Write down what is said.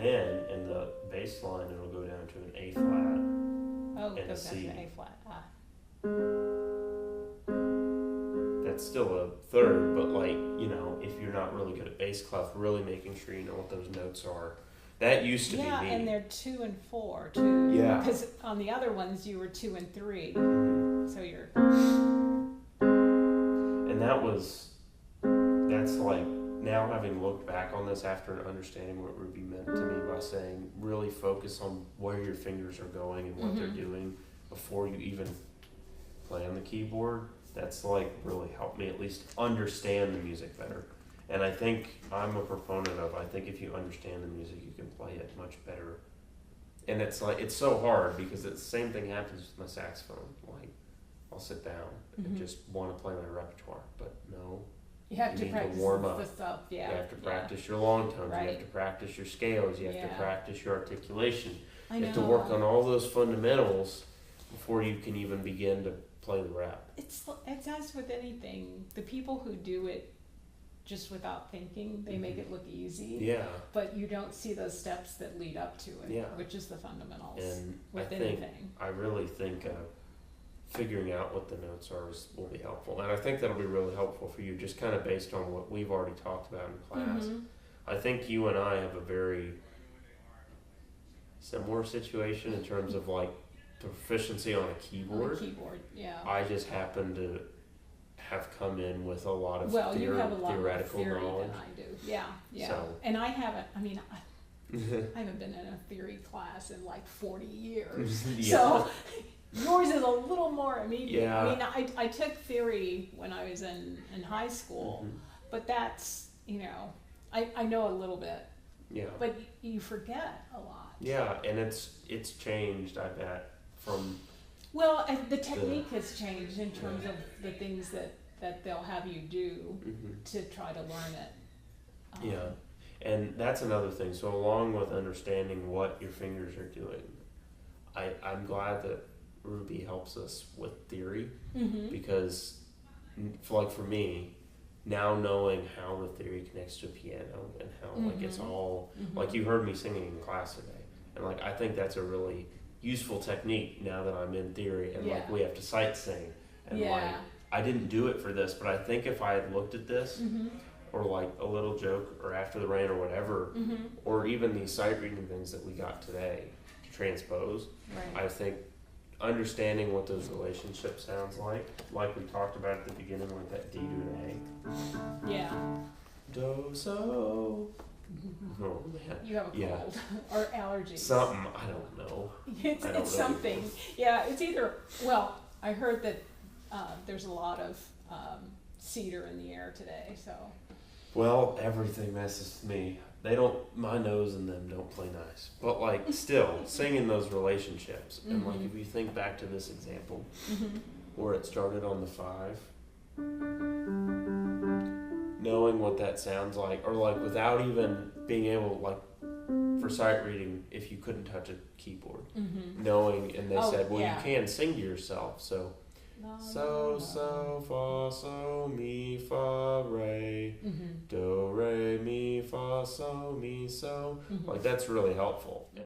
then in the bass line it'll go down to an A flat. Oh, and it goes a down C. to an A flat. Ah. That's still a third, but like, you know, if you're not really good at bass clef, really making sure you know what those notes are. That used to be Yeah, me. and they're 2 and 4 too. Yeah. Because on the other ones you were 2 and 3. Mhm. So you're. And that's like, now having looked back on this after understanding what Ruby meant to me by saying really focus on where your fingers are going and what they're doing before you even play on the keyboard. That's like really helped me at least understand the music better. And I think I'm a proponent of, I think if you understand the music, you can play it much better. And it's like, it's so hard because the same thing happens with my saxophone. Like, I'll sit down and just want to play my repertoire, but no. You have to need practice to warm up. the stuff, yeah. You have to practice your long tones, you Right. have to practice your scales, you have to practice your articulation. I You know. have to work on all those fundamentals before you can even begin to play the rap. It's as with anything. The people who do it just without thinking, they make it look easy. Yeah. But you don't see those steps that lead up to it, Yeah. which is the fundamentals And with I anything. really think figuring out what the notes are will be helpful. And I think that'll be really helpful for you, just kind of based on what we've already talked about in class. I think you and I have a very similar situation in terms of like proficiency on a keyboard. On a keyboard, yeah. I just happen to have come in with a lot of You have a lot more theoretical theory knowledge. than I do. Yeah, yeah. So. And I haven't. I mean, I haven't been in a theory class in like 40 years. Yeah. So yours is a little more immediate. Yeah. I mean, I took theory when I was in high school, but that's, you know, I know a little bit. Yeah. But you forget a lot. Yeah, and it's changed, I bet, from. Well, the technique has changed in terms of the things that they'll have you do to try to learn it. Yeah, and that's another thing. So along with understanding what your fingers are doing, I'm glad that Ruby helps us with theory because, for me, now knowing how the theory connects to a piano and how like it's all like you heard me singing in class today, and like I think that's a really useful technique now that I'm in theory and like we have to sight sing and like I didn't do it for this, but I think if I had looked at this or like a little joke or After the Rain or whatever or even these sight reading things that we got today to transpose, I think understanding what those relationships sounds like we talked about at the beginning with that D to an A. Yeah. Do so. Oh man. You have a cold or allergies. Something, I don't know. It's something. Yeah, it's either, well, I heard that there's a lot of cedar in the air today, so. Well, everything messes with me. My nose and them don't play nice. But like still, singing those relationships. And like if you think back to this example where it started on the 5, knowing what that sounds like, or like without even being able, like for sight reading, if you couldn't touch a keyboard, knowing, and they said, well, you can sing to yourself, so so fa so mi fa re do re mi fa so mi so, like that's really helpful.